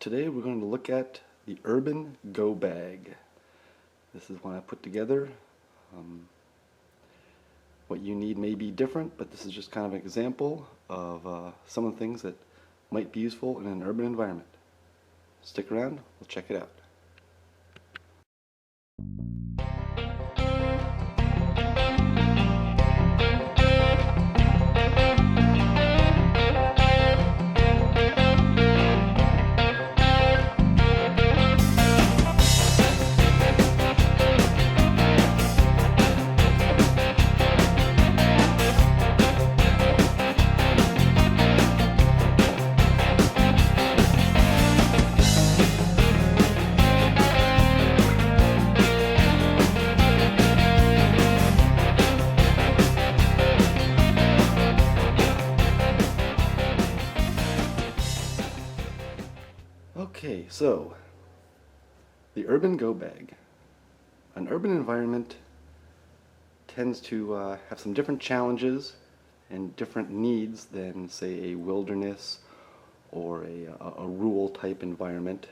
Today we're going to look at the Urban Go Bag. This is one I put together. What you need may be different, but this is just kind of an example of some of the things that might be useful in an urban environment. Stick around, we'll check it out. Okay, so the Urban Go Bag. An urban environment tends to have some different challenges and different needs than, say, a wilderness or a rural type environment.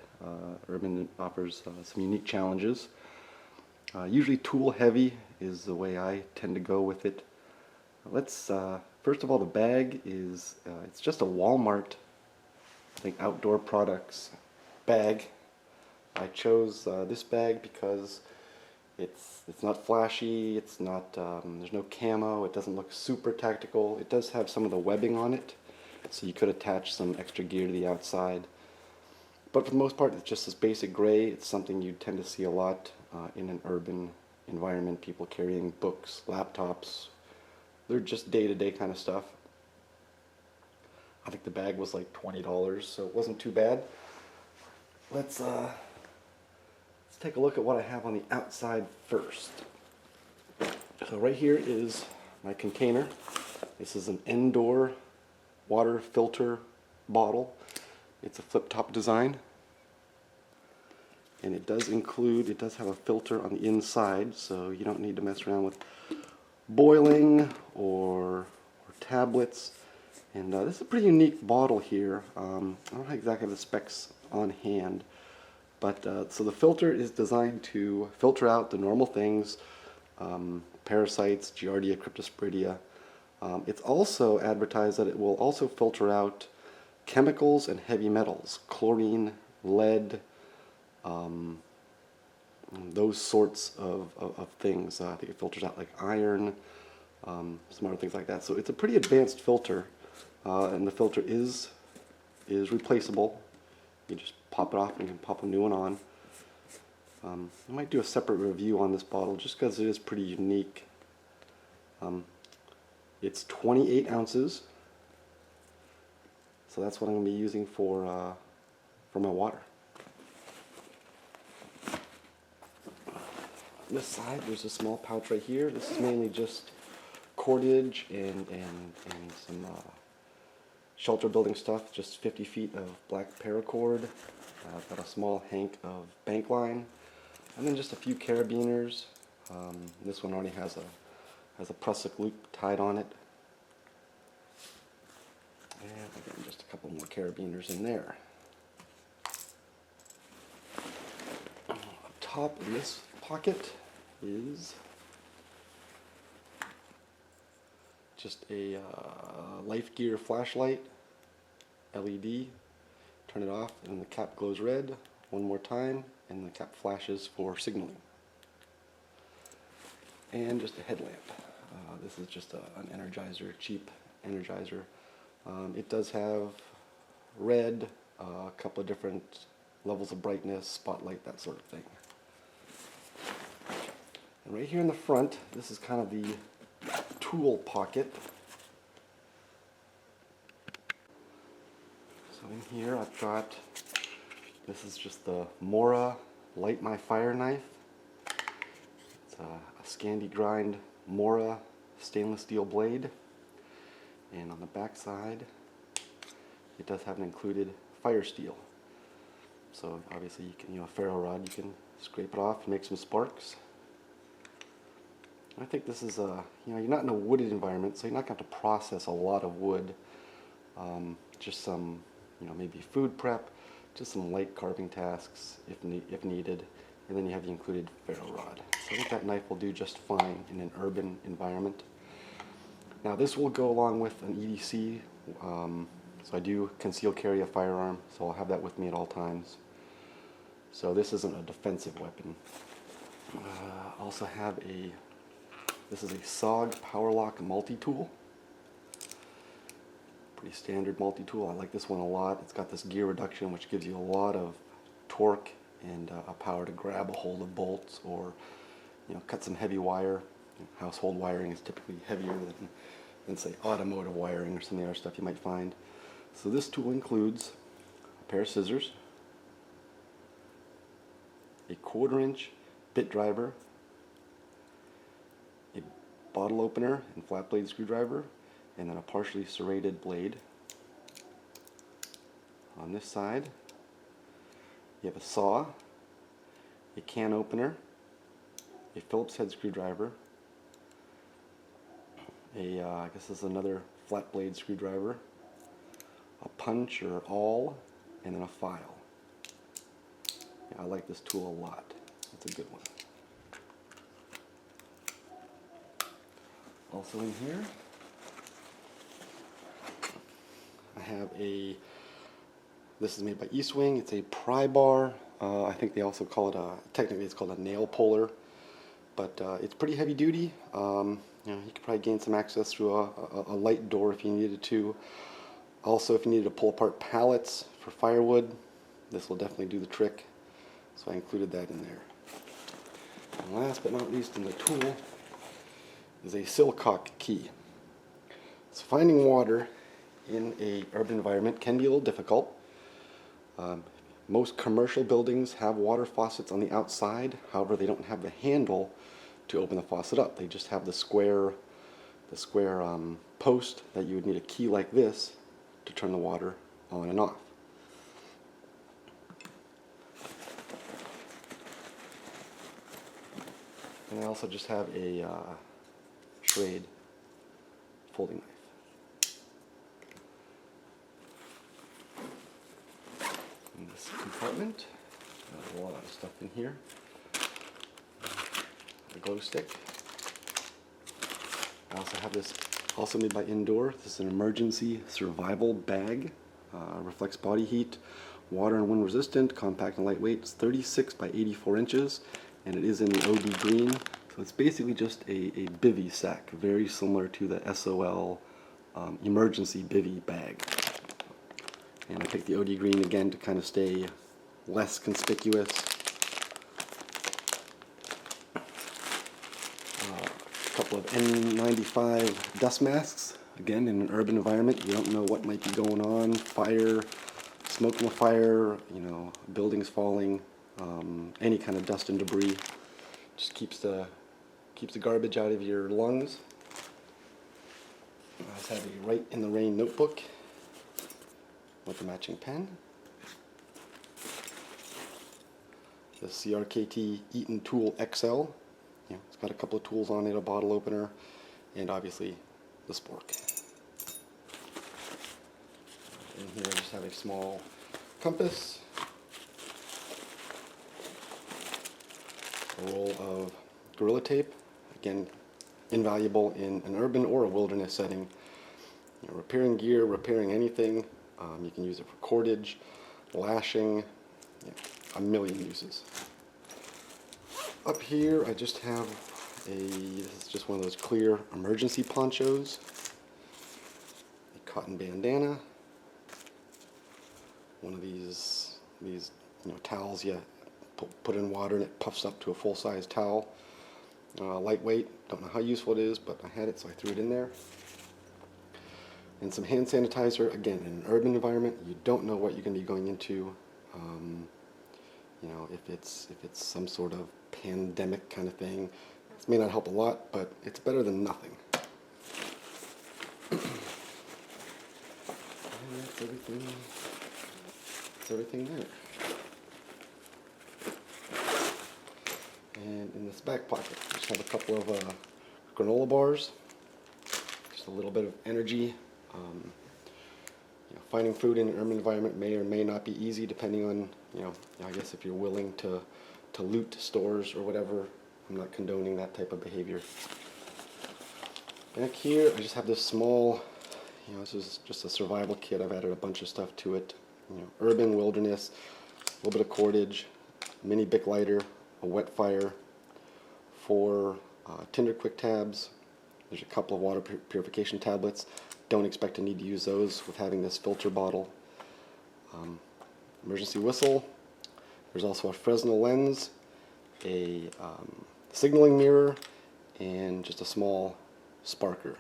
Urban offers some unique challenges. Usually tool heavy is the way I tend to go with it. Let's first of all, the bag is it's just a Walmart, I think, outdoor products bag. I chose this bag because it's not flashy, it's not there's no camo, it doesn't look super tactical. It does have some of the webbing on it, so you could attach some extra gear to the outside. But for the most part, it's just this basic gray. It's something you tend to see a lot in an urban environment, people carrying books, laptops. They're just day-to-day kind of stuff. I think the bag was like $20, so it wasn't too bad. Let's take a look at what I have on the outside first. So right here is my container. This is an Endure water filter bottle. It's a flip-top design, and it does have a filter on the inside, so you don't need to mess around with boiling or tablets. And this is a pretty unique bottle here. I don't have exactly the specs on hand, but so the filter is designed to filter out the normal things, parasites, Giardia, Cryptosporidia. It's also advertised that it will also filter out chemicals and heavy metals, chlorine, lead, those sorts of things. I think it filters out like iron, some other things like that. So it's a pretty advanced filter, and the filter is replaceable. You just pop it off and you can pop a new one on. I might do a separate review on this bottle just because it is pretty unique. It's 28 ounces. So that's what I'm going to be using for my water. On this side, there's a small pouch right here. This is mainly just cordage and some shelter building stuff. Just 50 feet of black paracord. I've got a small hank of bank line, and then just a few carabiners. This one already has a Prusik loop tied on it. And again, just a couple more carabiners in there. Up top in this pocket is just a Life Gear flashlight, LED. Turn it off and the cap glows red one more time, and the cap flashes for signaling. And just a headlamp. This is just an Energizer, cheap Energizer. It does have red, a couple of different levels of brightness, spotlight, that sort of thing. And right here in the front, this is kind of the tool pocket. So in here I've got, this is just the Mora Light My Fire knife. It's a Scandi Grind Mora stainless steel blade. And on the back side, it does have an included fire steel. So obviously you can, a ferro rod, you can scrape it off and make some sparks. I think this is you're not in a wooded environment, so you're not going to have to process a lot of wood. Just some, maybe food prep, just some light carving tasks if needed, and then you have the included ferro rod. So I think that knife will do just fine in an urban environment. Now this will go along with an EDC, so I do conceal carry a firearm, so I'll have that with me at all times. So this isn't a defensive weapon. Also have this is a SOG Powerlock multi-tool. Pretty standard multi-tool. I like this one a lot. It's got this gear reduction, which gives you a lot of torque and a power to grab a hold of bolts or, cut some heavy wire. Household wiring is typically heavier than say automotive wiring or some of the other stuff you might find. So this tool includes a pair of scissors, a 1/4-inch bit driver, a bottle opener and flat blade screwdriver, and then a partially serrated blade. On this side, you have a saw, a can opener, a Phillips head screwdriver, I guess this is another flat blade screwdriver, a punch or awl, and then a file. Yeah, I like this tool a lot. It's a good one. Also in here, I have this is made by Eastwing. It's a pry bar. I think they also call it technically it's called a nail puller, but it's pretty heavy duty. You could probably gain some access through a light door if you needed to. Also, if you needed to pull apart pallets for firewood, this will definitely do the trick. So I included that in there. And last but not least in the tool is a Silcock key. So finding water in an urban environment can be a little difficult. Most commercial buildings have water faucets on the outside. However, they don't have the handle to open the faucet up. They just have the square post that you would need a key like this to turn the water on and off. And I also just have a Schrade folding knife. In this compartment, there's a lot of stuff in here. A glow stick. I also have this, also made by Indoor. This is an emergency survival bag. Reflects body heat, water and wind resistant, compact and lightweight. It's 36 by 84 inches, and it is in the OD green. So it's basically just a bivy sack, very similar to the SOL emergency bivy bag. And I picked the OD green again to kind of stay less conspicuous. A couple of N95 dust masks. Again, in an urban environment, you don't know what might be going on. Fire, smoke from a fire, buildings falling, any kind of dust and debris. Just keeps the garbage out of your lungs. I just have a Write in the Rain notebook with a matching pen. The CRKT Eaton Tool XL. It's got a couple of tools on it, a bottle opener, and obviously the spork. In here I just have a small compass, a roll of Gorilla Tape, again invaluable in an urban or a wilderness setting. Repairing gear, repairing anything, you can use it for cordage, lashing, a million uses. Up here I just have this is just one of those clear emergency ponchos, a cotton bandana, one of these towels you put in water and it puffs up to a full-size towel. Lightweight, don't know how useful it is, but I had it so I threw it in there. And some hand sanitizer. Again, in an urban environment, you don't know what you're going to be going into. If it's some sort of pandemic kind of thing, this may not help a lot, but it's better than nothing. And that's everything. That's everything there. And in this back pocket, I just have a couple of granola bars. Just a little bit of energy. finding food in an urban environment may or may not be easy, depending on, I guess if you're willing to loot stores or whatever. I'm not condoning that type of behavior. Back here, I just have this small, this is just a survival kit. I've added a bunch of stuff to it. Urban, wilderness, a little bit of cordage, mini Bic lighter, a wet fire, 4 Tinder quick tabs. There's a couple of water purification tablets. Don't expect to need to use those with having this filter bottle. Emergency whistle. There's also a Fresnel lens, a signaling mirror, and just a small sparker.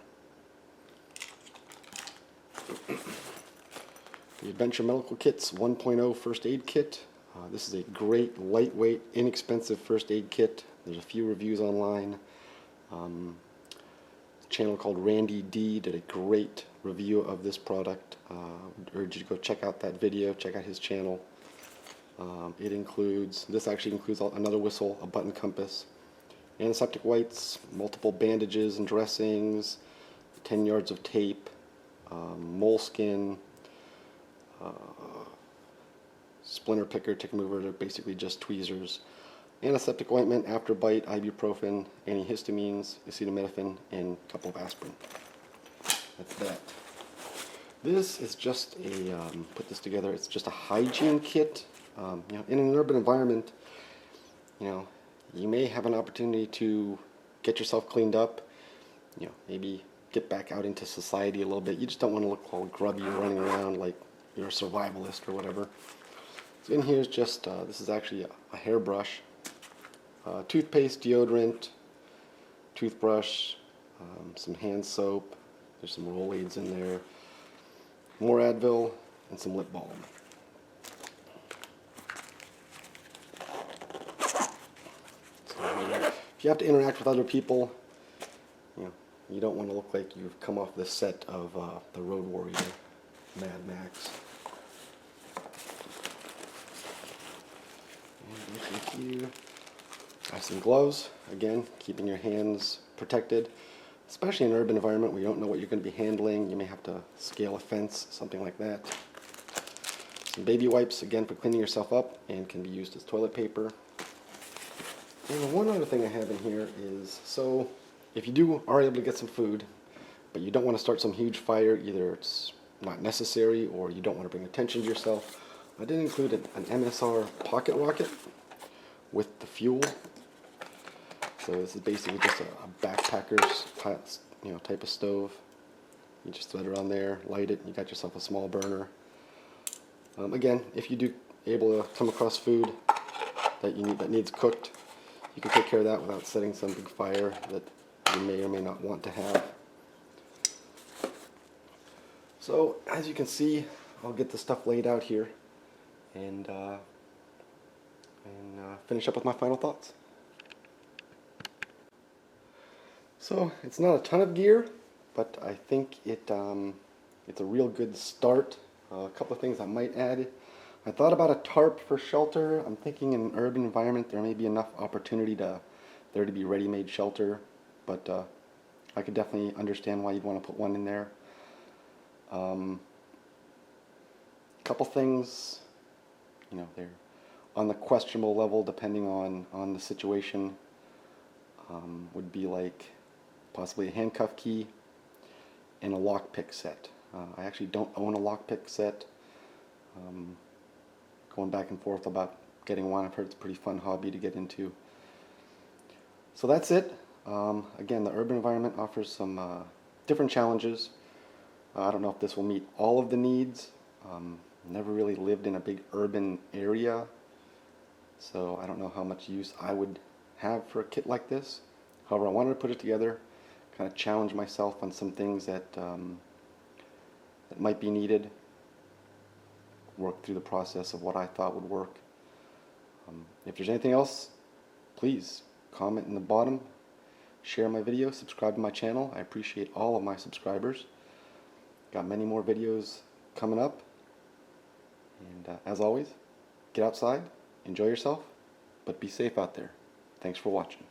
The Adventure Medical Kit's 1.0 first aid kit. This is a great, lightweight, inexpensive first aid kit. There's a few reviews online. A channel called Randy D did a great review of this product. I urge you to go check out that video, check out his channel. This actually includes another whistle, a button compass, antiseptic wipes, multiple bandages and dressings, 10 yards of tape, moleskin, splinter picker, tick mover. They're basically just tweezers. Antiseptic ointment, after bite, ibuprofen, antihistamines, acetaminophen, and a couple of aspirin. That's that. This is just a, put this together, it's just a hygiene kit. In an urban environment, you may have an opportunity to get yourself cleaned up, maybe get back out into society a little bit. You just don't want to look all grubby running around like you're a survivalist or whatever. So in here is just, this is actually a hairbrush, toothpaste, deodorant, toothbrush, some hand soap, there's some Rolaids in there, more Advil, and some lip balm. If you have to interact with other people, you don't want to look like you've come off the set of The Road Warrior, Mad Max. And here, I have some gloves. Again, keeping your hands protected, especially in an urban environment where you don't know what you're going to be handling. You may have to scale a fence, something like that. Some baby wipes, again, for cleaning yourself up, and can be used as toilet paper. And one other thing I have in here is, so if you are able to get some food, but you don't want to start some huge fire, either it's not necessary or you don't want to bring attention to yourself, I did include an MSR pocket rocket with the fuel. So this is basically just a backpacker's type of stove. You just thread it on there, light it, and you got yourself a small burner. Again, if you do able to come across food that needs cooked, you can take care of that without setting some big fire that you may or may not want to have. So as you can see, I'll get the stuff laid out here and finish up with my final thoughts. So it's not a ton of gear, but I think it's a real good start. A couple of things I might add. I thought about a tarp for shelter. I'm thinking in an urban environment there may be enough opportunity there to be ready-made shelter, but I could definitely understand why you'd want to put one in there. Couple things, they're on the questionable level depending on the situation. Would be like possibly a handcuff key and a lockpick set. I actually don't own a lockpick set. Going back and forth about getting one. I've heard it's a pretty fun hobby to get into. So that's it. Again, the urban environment offers some different challenges. I don't know if this will meet all of the needs. Never really lived in a big urban area, so I don't know how much use I would have for a kit like this. However, I wanted to put it together, kind of challenge myself on some things that might be needed, work through the process of what I thought would work. If there's anything else, please comment in the bottom, share my video, subscribe to my channel. I appreciate all of my subscribers. Got many more videos coming up. And as always, get outside, enjoy yourself, but be safe out there. Thanks for watching.